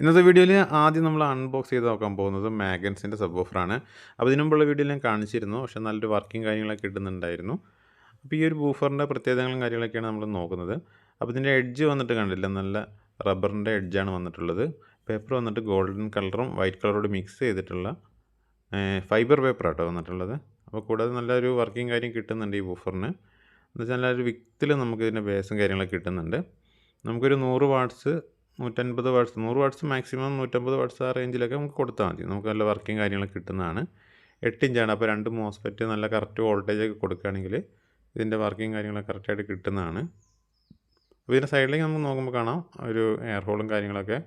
ഇന്നത്തെ വീഡിയോയിൽ ആദ്യം നമ്മൾ അൺബോക്സ് ചെയ്ത് നോക്കാൻ പോകുന്നത് മാഗ്നറ്റ്സിൻ്റെ സബ്വൂഫറാണ്. അപ്പോൾ ഇതിനു മുമ്പുള്ള വീഡിയോയിൽ ഞാൻ കാണിച്ചിരുന്നു, പക്ഷേ നല്ലൊരു വർക്കിംഗ് കാര്യങ്ങളൊക്കെ കിട്ടുന്നുണ്ടായിരുന്നു. അപ്പോൾ ഈ ഒരു ബൂഫറിൻ്റെ പ്രത്യേകതകളും കാര്യങ്ങളൊക്കെയാണ് നമ്മൾ നോക്കുന്നത്. അപ്പോൾ ഇതിൻ്റെ എഡ്ജ് വന്നിട്ട് കണ്ടില്ല, നല്ല റബ്ബറിൻ്റെ എഡ്ജാണ് വന്നിട്ടുള്ളത്. പേപ്പർ വന്നിട്ട് ഗോൾഡൻ കളറും വൈറ്റ് കളറോട് മിക്സ് ചെയ്തിട്ടുള്ള ഫൈബർ പേപ്പറാട്ടോ വന്നിട്ടുള്ളത്. അപ്പോൾ കൂടാതെ നല്ലൊരു വർക്കിംഗ് കാര്യം കിട്ടുന്നുണ്ട് ഈ ബൂഫറിന്. എന്ന് വെച്ചാൽ നല്ലൊരു വിക്തിൽ നമുക്ക് ഇതിൻ്റെ ബേസും കാര്യങ്ങളൊക്കെ കിട്ടുന്നുണ്ട്. നമുക്കൊരു 100 watts 150 watts 100 watts maximum 150 watts ആ റേഞ്ചിലൊക്കെ നമുക്ക് കൊടുത്താൽ മതി. നമുക്ക് നല്ല വർക്കിംഗ് കാര്യങ്ങളൊക്കെ കിട്ടുന്നതാണ്. 8 ഇഞ്ചാണ്. അപ്പോൾ 2 മോസ്ഫെറ്റ് നല്ല കറക്റ്റ് വോൾട്ടേജൊക്കെ കൊടുക്കുകയാണെങ്കിൽ ഇതിൻ്റെ വർക്കിംഗ് കാര്യങ്ങളൊക്കെ കറക്റ്റായിട്ട് കിട്ടുന്നതാണ്. അപ്പോൾ ഇതിൻ്റെ സൈഡിലേക്ക് നമുക്ക് നോക്കുമ്പോൾ കാണാം ഒരു എയർ ഹോളും കാര്യങ്ങളൊക്കെ,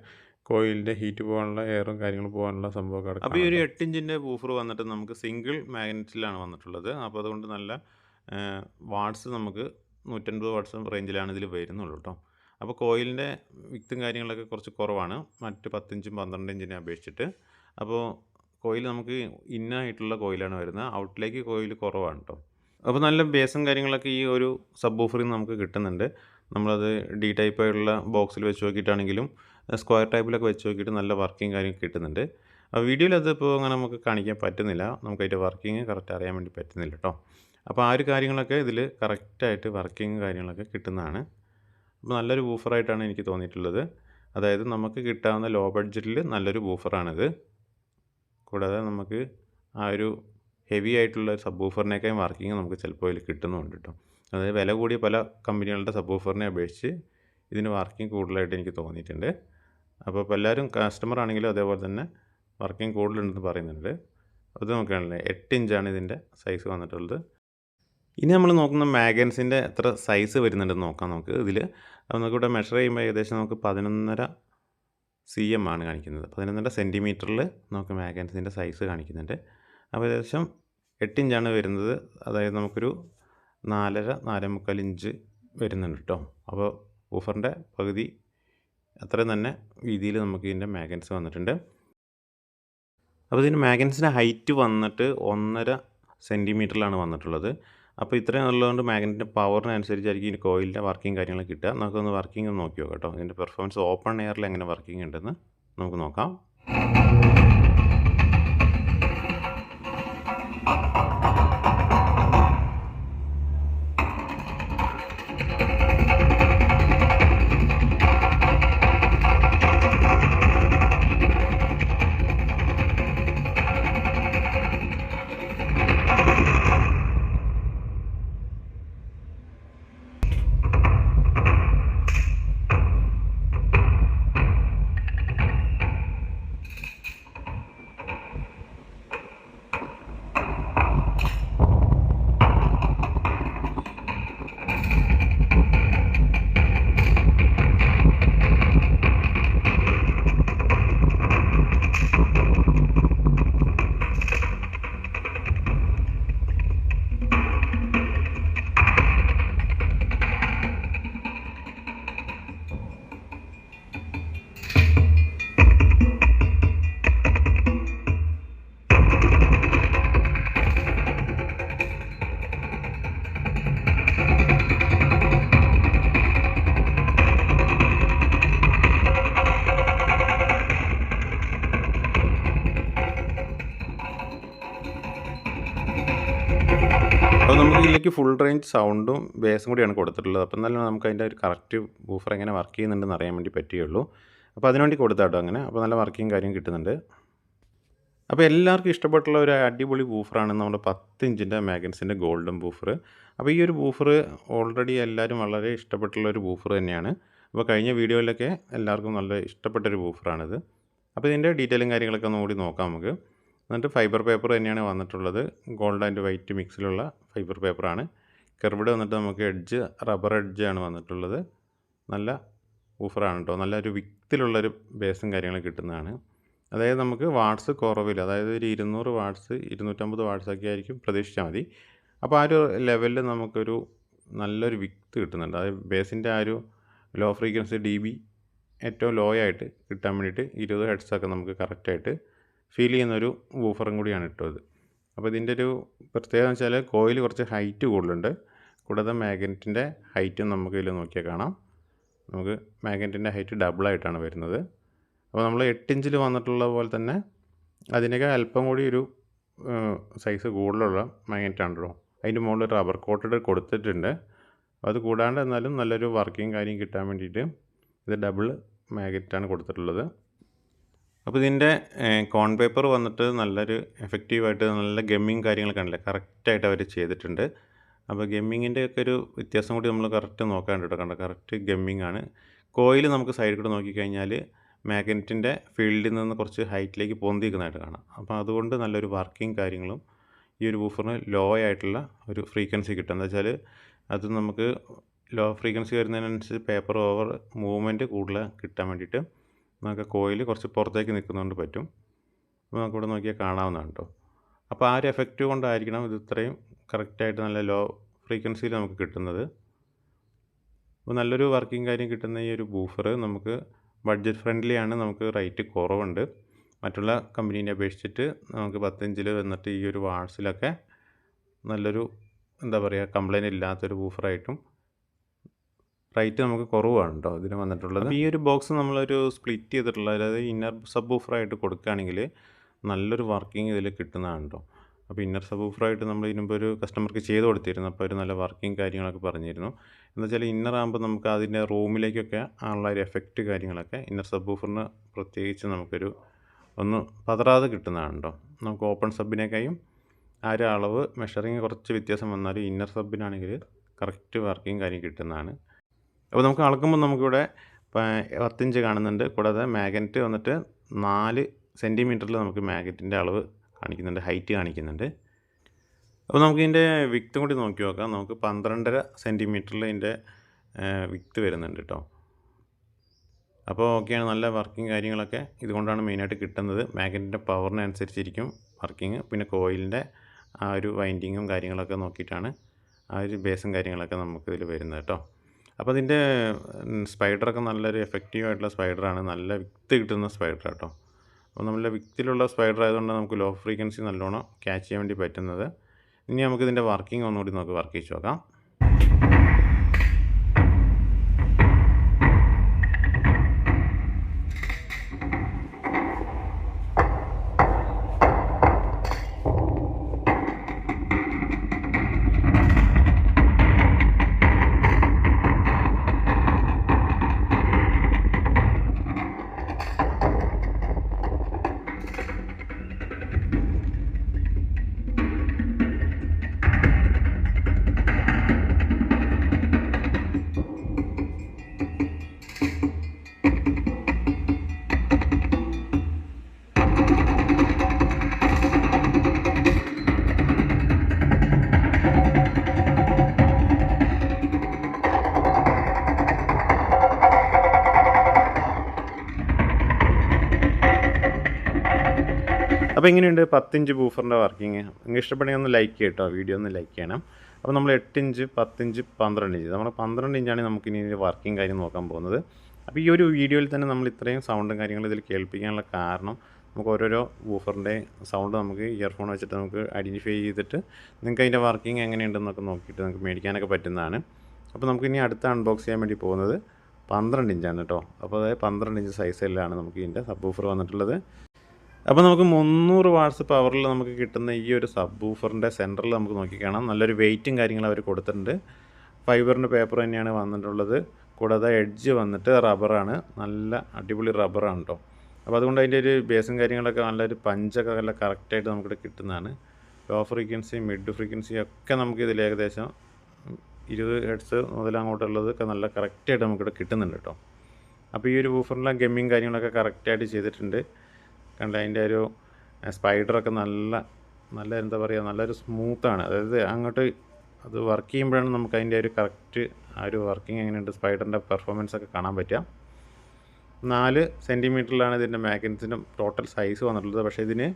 കോയിലിൻ്റെ ഹീറ്റ് പോകാനുള്ള എയറും കാര്യങ്ങളും പോകാനുള്ള സംഭവമൊക്കെ അവിടെ. അപ്പോൾ ഈ ഒരു 8 ഇഞ്ചിൻ്റെ ബൂഫർ വന്നിട്ട് നമുക്ക് സിംഗിൾ മാഗ്നറ്റിലാണ് വന്നിട്ടുള്ളത്. അപ്പോൾ അതുകൊണ്ട് നല്ല വാട്ട്സ് നമുക്ക് 150 വാട്ട്സ് റേഞ്ചിലാണ് ഇതിൽ വരുന്നുള്ളൂ കേട്ടോ. അപ്പോൾ കോയിലിൻ്റെ വിക്തും കാര്യങ്ങളൊക്കെ കുറച്ച് കുറവാണ് മറ്റ് 10 ഇഞ്ചും 12 ഇഞ്ചിനെ അപേക്ഷിച്ചിട്ട്. അപ്പോൾ കോയിൽ നമുക്ക് ഇന്നായിട്ടുള്ള കോയിലാണ് വരുന്നത്, ഔട്ടിലേക്ക് കോയിൽ കുറവാണ് കേട്ടോ. അപ്പോൾ നല്ല ബേസും കാര്യങ്ങളൊക്കെ ഈ ഒരു സബ് വൂഫറിൽ നിന്ന് നമുക്ക് കിട്ടുന്നുണ്ട്. നമ്മളത് ഡി ടൈപ്പായിട്ടുള്ള ബോക്സിൽ വെച്ച് നോക്കിയിട്ടാണെങ്കിലും സ്ക്വയർ ടൈപ്പിലൊക്കെ വെച്ച് നോക്കിയിട്ട് നല്ല വർക്കിംഗ് കാര്യം കിട്ടുന്നുണ്ട്. വീഡിയോയിൽ അതിപ്പോൾ അങ്ങനെ നമുക്ക് കാണിക്കാൻ പറ്റുന്നില്ല, നമുക്കതിൻ്റെ വർക്കിംഗ് കറക്റ്റ് അറിയാൻ വേണ്ടി പറ്റുന്നില്ല കേട്ടോ. അപ്പോൾ ആ ഒരു കാര്യങ്ങളൊക്കെ ഇതിൽ കറക്റ്റായിട്ട് വർക്കിംഗ് കാര്യങ്ങളൊക്കെ കിട്ടുന്നതാണ്. അപ്പോൾ നല്ലൊരു ബൂഫറായിട്ടാണ് എനിക്ക് തോന്നിയിട്ടുള്ളത്. അതായത് നമുക്ക് കിട്ടാവുന്ന ലോ ബഡ്ജറ്റിൽ നല്ലൊരു ബൂഫറാണിത്. കൂടാതെ നമുക്ക് ആ ഒരു ഹെവി ആയിട്ടുള്ള സബ് ബൂഫറിനേക്കാളും വർക്കിംഗ് നമുക്ക് ചിലപ്പോൾ ഇതിൽ കിട്ടുന്നുണ്ട് കേട്ടോ. അതായത് വില കൂടിയ പല കമ്പനികളുടെ സബ് ബൂഫറിനെ അപേക്ഷിച്ച് ഇതിന് വർക്കിംഗ് കൂടുതലായിട്ട് എനിക്ക് തോന്നിയിട്ടുണ്ട്. അപ്പോൾ ഇപ്പോൾ എല്ലാവരും കസ്റ്റമർ ആണെങ്കിലും അതേപോലെ തന്നെ വർക്കിംഗ് കൂടുതലുണ്ടെന്ന് പറയുന്നുണ്ട്. അത് നോക്കുകയാണല്ലേ, 8 ഇഞ്ചാണ് ഇതിൻ്റെ സൈസ് വന്നിട്ടുള്ളത്. ഇനി നമ്മൾ നോക്കുന്ന മാഗ്നറ്റ്സിൻ്റെ എത്ര സൈസ് വരുന്നുണ്ടെന്ന് നോക്കാം നമുക്ക് ഇതിൽ. അപ്പോൾ നമുക്കിവിടെ മെഷർ ചെയ്യുമ്പോൾ ഏകദേശം നമുക്ക് 11.5 cm ആണ് കാണിക്കുന്നത്. 11.5 സെൻറ്റിമീറ്ററിൽ നമുക്ക് മാഗ്നറ്റ്സിൻ്റെ സൈസ് കാണിക്കുന്നുണ്ട്. അപ്പോൾ ഏകദേശം 8 ഇഞ്ചാണ് വരുന്നത്. അതായത് നമുക്കൊരു 4.5-4.25 ഇഞ്ച് വരുന്നുണ്ട് കേട്ടോ. അപ്പോൾ വൂഫറിൻ്റെ പകുതി അത്രയും തന്നെ വീതിയിൽ നമുക്ക് ഇതിൻ്റെ മാഗ്നറ്റ്സ് വന്നിട്ടുണ്ട്. അപ്പോൾ ഇതിൻ്റെ മാഗ്നറ്റ്സിൻ്റെ ഹൈറ്റ് വന്നിട്ട് 1.5 സെൻറ്റിമീറ്ററിലാണ് വന്നിട്ടുള്ളത്. അപ്പോൾ ഇത്രയും ഉള്ളതുകൊണ്ട് മാഗ്നറ്റിൻ്റെ പവറിനനുസരിച്ചായിരിക്കും ഈ കോയിലിൻ്റെ വർക്കിംഗ് കാര്യങ്ങൾ കിട്ടുക. നമുക്കൊന്ന് വർക്കിംഗ് ഒന്ന് നോക്കി നോക്കാം കേട്ടോ. ഇതിൻ്റെ പെർഫോമൻസ് ഓപ്പൺ എയറിൽ എങ്ങനെ വർക്കിംഗ് ഉണ്ടെന്ന് നമുക്ക് നോക്കാം. അപ്പോൾ നമുക്ക് ഇതിലേക്ക് ഫുൾ റേഞ്ച് സൗണ്ടും ബേസും കൂടിയാണ് കൊടുത്തിട്ടുള്ളത്. അപ്പോൾ എന്നാലും നമുക്ക് അതിൻ്റെ ഒരു കറക്റ്റ് ബൂഫർ എങ്ങനെ വർക്ക് ചെയ്യുന്നുണ്ടെന്ന് അറിയാൻ വേണ്ടി പറ്റുകയുള്ളൂ. അപ്പോൾ അതിനുവേണ്ടി കൊടുത്താട്ടോ അങ്ങനെ. അപ്പോൾ നല്ല വർക്കിംഗ് കാര്യം കിട്ടുന്നുണ്ട്. അപ്പോൾ എല്ലാവർക്കും ഇഷ്ടപ്പെട്ടുള്ള ഒരു അടിപൊളി ബൂഫറാണ് നമ്മുടെ 10 ഇഞ്ചിൻ്റെ മാഗ്നറ്റ്സിൻ്റെ ഗോൾഡൻ ബൂഫർ. അപ്പോൾ ഈ ഒരു ബൂഫർ ഓൾറെഡി എല്ലാവരും വളരെ ഇഷ്ടപ്പെട്ടുള്ള ഒരു ബൂഫർ തന്നെയാണ്. അപ്പോൾ കഴിഞ്ഞ വീഡിയോയിലൊക്കെ എല്ലാവർക്കും നല്ല ഇഷ്ടപ്പെട്ടൊരു ബൂഫറാണിത്. അപ്പോൾ ഇതിൻ്റെ ഡീറ്റെയിലും കാര്യങ്ങളൊക്കെ ഒന്നുകൂടി നോക്കാം നമുക്ക്. എന്നിട്ട് ഫൈബർ പേപ്പർ തന്നെയാണ് വന്നിട്ടുള്ളത്. ഗോൾഡ് ആൻഡ് വൈറ്റ് മിക്സിലുള്ള ഫൈബർ പേപ്പറാണ്. കർവ്ഡ് വന്നിട്ട് നമുക്ക് എഡ്ജ് റബ്ബർ എഡ്ജാണ് വന്നിട്ടുള്ളത്. നല്ല വൂഫറാണ് കേട്ടോ. നല്ലൊരു വിക്തിലുള്ളൊരു ബേസും കാര്യങ്ങളും കിട്ടുന്നതാണ്. അതായത് നമുക്ക് വാട്ട്സ് കുറവില്ല, അതായത് ഒരു 200 വാട്ട്സ് 250 വാട്ട്സൊക്കെ ആയിരിക്കും പ്രതീക്ഷിച്ചാൽ മതി. അപ്പോൾ ആ ഒരു ലെവലിൽ നമുക്കൊരു നല്ലൊരു വിക്ത് കിട്ടുന്നുണ്ട്. അതായത് ബേസിൻ്റെ ആ ഒരു ലോ ഫ്രീക്വൻസി dB ഏറ്റവും ലോ ആയിട്ട് കിട്ടാൻ വേണ്ടിയിട്ട് 20 ഹെർട്സൊക്കെ നമുക്ക് കറക്റ്റായിട്ട് ഫീൽ ചെയ്യുന്നൊരു വൂഫറും കൂടിയാണ് ഇട്ടത്. അപ്പോൾ ഇതിൻ്റെ ഒരു പ്രത്യേകത എന്ന് വെച്ചാൽ കോയിൽ കുറച്ച് ഹൈറ്റ് കൂടുതലുണ്ട്. കൂടാതെ മാഗ്നറ്റിൻ്റെ ഹൈറ്റും നമുക്ക് ഇതിൽ നോക്കിയാൽ കാണാം. നമുക്ക് മാഗ്നറ്റിൻ്റെ ഹൈറ്റ് ഡബിളായിട്ടാണ് വരുന്നത്. അപ്പോൾ നമ്മൾ 8 ഇഞ്ചിൽ വന്നിട്ടുള്ള പോലെ തന്നെ അതിനൊക്കെ അല്പം കൂടി ഒരു സൈസ് കൂടുതലുള്ള മാഗ്നറ്റാണ് കേട്ടോ. അതിൻ്റെ മുകളിൽ റബ്ബർ കോട്ടഡ് കൊടുത്തിട്ടുണ്ട്. അത് കൂടാണ്ട് എന്നാലും നല്ലൊരു വർക്കിംഗ് കാര്യം കിട്ടാൻ വേണ്ടിയിട്ട് ഇത് ഡബിൾ മാഗ്നറ്റാണ് കൊടുത്തിട്ടുള്ളത്. അപ്പോൾ ഇതിൻ്റെ കോൺ പേപ്പർ വന്നിട്ട് നല്ലൊരു എഫക്റ്റീവായിട്ട് നല്ല ഗമ്മിങ് കാര്യങ്ങളൊക്കെ ഉണ്ടല്ലേ കറക്റ്റായിട്ട് അവർ ചെയ്തിട്ടുണ്ട്. അപ്പോൾ ഗമ്മിങ്ങിൻ്റെ ഒക്കെ ഒരു വ്യത്യാസം കൂടി നമ്മൾ കറക്റ്റ് നോക്കാണ്ട് കേട്ടോ. കണ്ടോ, കറക്റ്റ് ഗമ്മിങ് ആണ്. കോയിൽ നമുക്ക് സൈഡിൽ കൂടെ നോക്കിക്കഴിഞ്ഞാൽ മാഗ്നറ്റിൻ്റെ ഫീൽഡിൽ നിന്ന് കുറച്ച് ഹൈറ്റിലേക്ക് പൊന്തിക്കുന്നതായിട്ട് കാണാം. അപ്പോൾ അതുകൊണ്ട് നല്ലൊരു വർക്കിംഗ് കാര്യങ്ങളും ഈ ഒരു വൂഫറിന് ലോ ആയിട്ടുള്ള ഒരു ഫ്രീക്വൻസി കിട്ടും. എന്താ വെച്ചാൽ അത് നമുക്ക് ലോ ഫ്രീക്വൻസി വരുന്നതിനനുസരിച്ച് പേപ്പർ ഓവർ മൂവ്മെൻറ്റ് കൂടുതൽ കിട്ടാൻ വേണ്ടിയിട്ട് നമുക്ക് കോയിൽ കുറച്ച് പുറത്തേക്ക് നിൽക്കുന്നതുകൊണ്ട് പറ്റും. അപ്പോൾ നമുക്കിവിടെ നോക്കിയാൽ കാണാവുന്നതാണ് കേട്ടോ. അപ്പോൾ ആ ഒരു എഫക്റ്റ് കൊണ്ടായിരിക്കണം ഇത് ഇത്രയും കറക്റ്റായിട്ട് നല്ല ലോ ഫ്രീക്വൻസിയിൽ നമുക്ക് കിട്ടുന്നത്. അപ്പോൾ നല്ലൊരു വർക്കിംഗ് കാര്യം കിട്ടുന്ന ഈ ഒരു ബൂഫർ നമുക്ക് ബഡ്ജറ്റ് ഫ്രണ്ട്ലി ആണ്. നമുക്ക് റേറ്റ് കുറവുണ്ട്. മറ്റുള്ള കമ്പനീനെ അപേക്ഷിച്ചിട്ട് നമുക്ക് 10 ഇഞ്ചിൽ വന്നിട്ട് ഈ ഒരു വാട്സിലൊക്കെ നല്ലൊരു എന്താ പറയുക കംപ്ലൈൻറ്റ് ഇല്ലാത്തൊരു ബൂഫറായിട്ടും റേറ്റ് നമുക്ക് കുറവാണ് കേട്ടോ ഇതിന് വന്നിട്ടുള്ളത്. ഈ ഒരു ബോക്സ് നമ്മളൊരു സ്പ്ലിറ്റ് ചെയ്തിട്ടുള്ള, അതായത് ഇന്നർ സബ് ബൂഫറായിട്ട് കൊടുക്കുകയാണെങ്കിൽ നല്ലൊരു വർക്കിംഗ് ഇതിൽ കിട്ടുന്നതാണ് കേട്ടോ. അപ്പോൾ ഇന്നർ സബ് ബൂഫറായിട്ട് നമ്മൾ ഇതിന് മുമ്പ് ഒരു കസ്റ്റമർക്ക് ചെയ്ത് കൊടുത്തിരുന്നു. അപ്പോൾ ഒരു നല്ല വർക്കിംഗ് കാര്യങ്ങളൊക്കെ പറഞ്ഞിരുന്നു. എന്താ വെച്ചാൽ ഇന്നർ ആകുമ്പോൾ നമുക്ക് അതിൻ്റെ റൂമിലേക്കൊക്കെ ഉള്ള ഒരു എഫക്റ്റ് കാര്യങ്ങളൊക്കെ ഇന്നർ സബ് ബൂഫറിന് പ്രത്യേകിച്ച് നമുക്കൊരു ഒന്ന് പതറാതെ കിട്ടുന്നതാണ് കേട്ടോ. നമുക്ക് ഓപ്പൺ സബിനേക്കായും ആ ഒരു അളവ് മെഷറിങ് കുറച്ച് വ്യത്യാസം വന്നാലും ഇന്നർ സബിനാണെങ്കിൽ കറക്റ്റ് വർക്കിംഗ് കാര്യം കിട്ടുന്നതാണ്. അപ്പോൾ നമുക്ക് അളക്കുമ്പോൾ നമുക്കിവിടെ 10 ഇഞ്ച് കാണുന്നുണ്ട്. കൂടാതെ മാഗ്നറ്റ് വന്നിട്ട് 4 സെൻറ്റിമീറ്ററിൽ നമുക്ക് മാഗ്നറ്റിൻ്റെ അളവ് കാണിക്കുന്നുണ്ട്, ഹൈറ്റ് കാണിക്കുന്നുണ്ട്. അപ്പോൾ നമുക്ക് ഇതിൻ്റെ വിക്ത് കൂടി നോക്കി നോക്കാം. നമുക്ക് 12.5 സെൻറ്റിമീറ്ററിൽ ഇതിൻ്റെ വിക്ത് വരുന്നുണ്ട് കേട്ടോ. അപ്പോൾ ഓക്കെയാണ്, നല്ല വർക്കിംഗ് കാര്യങ്ങളൊക്കെ ഇതുകൊണ്ടാണ് മെയിനായിട്ട് കിട്ടുന്നത്. മാഗ്നറ്റിൻ്റെ പവറിനനുസരിച്ചിരിക്കും വർക്കിംഗ്. പിന്നെ കോയിലിൻ്റെ ആ ഒരു വൈൻഡിങ്ങും കാര്യങ്ങളൊക്കെ നോക്കിയിട്ടാണ് ആ ഒരു ബേസും കാര്യങ്ങളൊക്കെ നമുക്കിതിൽ വരുന്നത് കേട്ടോ. അപ്പോൾ അതിൻ്റെ സ്പൈഡറൊക്കെ നല്ലൊരു എഫക്റ്റീവായിട്ടുള്ള സ്പൈഡറാണ്. നല്ല വിക്ത് കിട്ടുന്ന സ്പൈഡർ കേട്ടോ. അപ്പോൾ നല്ല വിക്തിലുള്ള സ്പൈഡർ ആയതുകൊണ്ട് നമുക്ക് ലോ ഫ്രീക്വൻസി നല്ലോണം ക്യാച്ച് ചെയ്യാൻ വേണ്ടി പറ്റുന്നത്. ഇനി നമുക്കിതിൻ്റെ വർക്കിംഗ് ഒന്നുകൂടി നമുക്ക് വർക്ക് ചെയ്ത് നോക്കാം. അപ്പോൾ എങ്ങനെയുണ്ട് 10 ഇഞ്ച് ബൂഫറിൻ്റെ വർക്കിംഗ്? നിങ്ങൾക്ക് ഇഷ്ടപ്പെടുമെങ്കിൽ ഒന്ന് ലൈക്ക് ചെയ്യട്ടോ, വീഡിയോ ഒന്ന് ലൈക്ക് ചെയ്യണം. അപ്പോൾ നമ്മൾ 8 ഇഞ്ച്, 10 ഇഞ്ച്, 12 ഇഞ്ച്, നമ്മൾ 12 ഇഞ്ചാണ് നമുക്കിനി വർക്കിംഗ് കാര്യം നോക്കാൻ പോകുന്നത്. അപ്പോൾ ഈ ഒരു വീഡിയോയിൽ തന്നെ നമ്മൾ ഇത്രയും സൗണ്ടും കാര്യങ്ങളും ഇതിൽ കേൾപ്പിക്കാനുള്ള കാരണം നമുക്ക് ഓരോരോ വൂഫറിൻ്റെ സൗണ്ട് നമുക്ക് ഇയർഫോൺ വെച്ചിട്ട് നമുക്ക് ഐഡൻറ്റിഫൈ ചെയ്തിട്ട് നിങ്ങൾക്ക് അതിൻ്റെ വർക്കിംഗ് എങ്ങനെയുണ്ടെന്നൊക്കെ നോക്കിയിട്ട് നമുക്ക് മേടിക്കാനൊക്കെ പറ്റുന്നതാണ്. അപ്പോൾ നമുക്കിനി അടുത്ത അൺബോക്സ് ചെയ്യാൻ വേണ്ടി പോകുന്നത് 12 ഇഞ്ചാണ് കേട്ടോ. അപ്പോൾ അതായത് 12 ഇഞ്ച് സൈസിലാണ് നമുക്ക് ഇതിൻ്റെ സബ് വൂഫർ വന്നിട്ടുള്ളത്. അപ്പോൾ നമുക്ക് 300 വാട്ട്സ് പവറിൽ നമുക്ക് കിട്ടുന്ന ഈ ഒരു സബ് വൂഫറിൻ്റെ സെൻറ്ററിൽ നമുക്ക് നോക്കിക്കാണാം. നല്ലൊരു വെയിറ്റും കാര്യങ്ങളും അവർ കൊടുത്തിട്ടുണ്ട്. ഫൈബറിൻ്റെ പേപ്പർ തന്നെയാണ് വന്നിട്ടുള്ളത്. കൂടാതെ എഡ്ജ് വന്നിട്ട് റബ്ബറാണ്, നല്ല അടിപൊളി റബ്ബറാണ് കേട്ടോ. അപ്പോൾ അതുകൊണ്ട് അതിൻ്റെ ഒരു ബേസും കാര്യങ്ങളൊക്കെ നല്ലൊരു പഞ്ചൊക്കെ നല്ല കറക്റ്റായിട്ട് നമുക്കിവിടെ കിട്ടുന്നതാണ്. ലോ ഫ്രീക്വൻസി, മിഡ് ഫ്രീക്വൻസി ഒക്കെ നമുക്ക് ഇതിൽ ഏകദേശം 20 ഹെർട്സ് മുതൽ അങ്ങോട്ടുള്ളതൊക്കെ നല്ല കറക്റ്റായിട്ട് നമുക്കിവിടെ കിട്ടുന്നുണ്ട് കേട്ടോ. അപ്പോൾ ഈ ഒരു വൂഫറിലെ ഗമ്മിങ് കാര്യങ്ങളൊക്കെ കറക്റ്റായിട്ട് ചെയ്തിട്ടുണ്ട്. കണ്ട അതിൻ്റെ ഒരു സ്പൈഡറൊക്കെ നല്ല എന്താ പറയുക, നല്ലൊരു സ്മൂത്താണ്. അതായത് അങ്ങോട്ട് അത് വർക്ക് ചെയ്യുമ്പോഴാണ് നമുക്ക് അതിൻ്റെ ഒരു കറക്റ്റ് ആ ഒരു വർക്കിംഗ് എങ്ങനെയുണ്ട്, സ്പൈഡറിൻ്റെ പെർഫോമൻസ് ഒക്കെ കാണാൻ പറ്റുക. 4 സെൻറ്റിമീറ്ററിലാണ് ഇതിൻ്റെ മാഗ്നറ്റ്സിൻ്റെ ടോട്ടൽ സൈസ് വന്നിട്ടുള്ളത്. പക്ഷേ ഇതിന്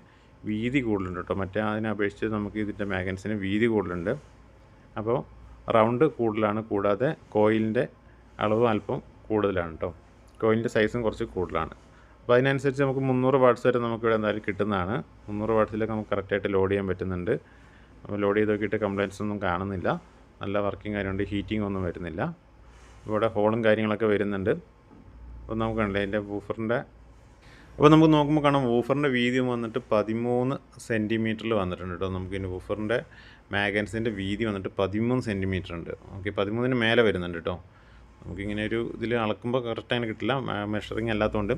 വീതി കൂടുതലുണ്ട് കേട്ടോ. മറ്റേ അതിനെ അപേക്ഷിച്ച് നമുക്ക് ഇതിൻ്റെ മാഗ്നറ്റ്സിന് വീതി കൂടുതലുണ്ട്. അപ്പോൾ റൗണ്ട് കൂടുതലാണ്. കൂടാതെ കോയിലിൻ്റെ അളവ് അല്പം കൂടുതലാണ് കേട്ടോ. കോയിലിൻ്റെ സൈസും കുറച്ച് കൂടുതലാണ്. അപ്പോൾ അതിനനുസരിച്ച് നമുക്ക് 300 വാട്ട്സ് വരെ നമുക്കിവിടെ എന്തായാലും കിട്ടുന്നതാണ്. 300 വാട്ട്സിലേക്ക് നമുക്ക് കറക്റ്റായിട്ട് ലോഡ് ചെയ്യാൻ പറ്റുന്നുണ്ട്. അപ്പോൾ ലോഡ് ചെയ്ത് നോക്കിയിട്ട് കംപ്ലയിൻറ്റ്സ് ഒന്നും കാണുന്നില്ല. നല്ല വർക്കിംഗ് കാര്യമുണ്ട്, ഹീറ്റിംഗ് ഒന്നും വരുന്നില്ല. ഇവിടെ ഹോളും കാര്യങ്ങളൊക്കെ വരുന്നുണ്ട്. അപ്പോൾ നമുക്ക് കണ്ടില്ലേ അതിൻ്റെ വൂഫറിൻ്റെ അപ്പോൾ നമുക്ക് നോക്കുമ്പോൾ കാണാം വൂഫറിൻ്റെ വീതി വന്നിട്ട് 13 സെൻറ്റിമീറ്ററിൽ വന്നിട്ടുണ്ട് കേട്ടോ. നമുക്കിനി വൂഫറിൻ്റെ മാഗൻസിൻ്റെ വീതി വന്നിട്ട് 13 സെൻറ്റിമീറ്റർ ഉണ്ട്. ഓക്കെ, 13 മേലെ വരുന്നുണ്ട് കേട്ടോ. നമുക്കിങ്ങനെ ഒരു ഇതിൽ അളക്കുമ്പോൾ കറക്റ്റ് അങ്ങനെ കിട്ടില്ല, മെഷറിങ് അല്ലാത്തതുകൊണ്ട്.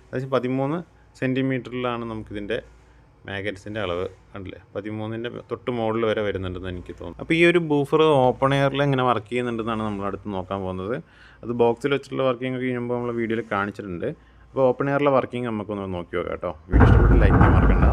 അതായത് 13 സെൻറ്റിമീറ്ററിലാണ് നമുക്കിതിൻ്റെ മാഗൻസിൻ്റെ അളവ്. കണ്ടില്ലേ, 13ൻ്റെ തൊട്ട് മുകളിൽ വരെ വരുന്നുണ്ടെന്ന് എനിക്ക് തോന്നുന്നു. അപ്പോൾ ഈ ഒരു ബൂഫർ ഓപ്പൺ എയറിൽ എങ്ങനെ വർക്ക് ചെയ്യുന്നുണ്ടെന്നാണ് നമ്മളടുത്ത് നോക്കാൻ പോകുന്നത്. അത് ബോക്സിൽ വെച്ചിട്ടുള്ള വർക്കിംഗ് ഒക്കെ ചെയ്യുമ്പോൾ നമ്മൾ വീഡിയോയിൽ കാണിച്ചിട്ടുണ്ട്. അപ്പോൾ ഓപ്പൺ എയറിലെ വർക്കിംഗ് നമുക്കൊന്ന് നോക്കി നോക്കാം കേട്ടോ. വീഡിയോ ഇഷ്ടപ്പെട്ട് ലൈക്ക് ചെയ്യാൻ മറക്കണ്ട.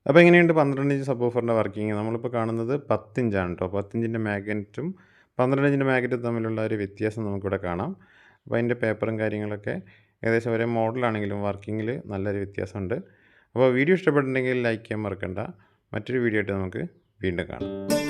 അപ്പോൾ എങ്ങനെയുണ്ട് 12 ഇഞ്ച് സബ്വൂഫറിൻ്റെ വർക്കിംഗ്? നമ്മളിപ്പോൾ കാണുന്നത് 10 ഇഞ്ചാണ് കേട്ടോ. 10 ഇഞ്ചിൻ്റെ മാഗ്നറ്റും 12 ഇഞ്ചിൻ്റെ മാഗ്നറ്റും തമ്മിലുള്ള ഒരു വ്യത്യാസം നമുക്കിവിടെ കാണാം. അപ്പോൾ അതിൻ്റെ പേപ്പറും കാര്യങ്ങളൊക്കെ ഏകദേശം ഒരേ മോഡലാണെങ്കിലും വർക്കിങ്ങിൽ നല്ലൊരു വ്യത്യാസമുണ്ട്. അപ്പോൾ വീഡിയോ ഇഷ്ടപ്പെട്ടിട്ടുണ്ടെങ്കിൽ ലൈക്ക് ചെയ്യാൻ മറക്കണ്ട. മറ്റൊരു വീഡിയോ ആയിട്ട് നമുക്ക് വീണ്ടും കാണാം.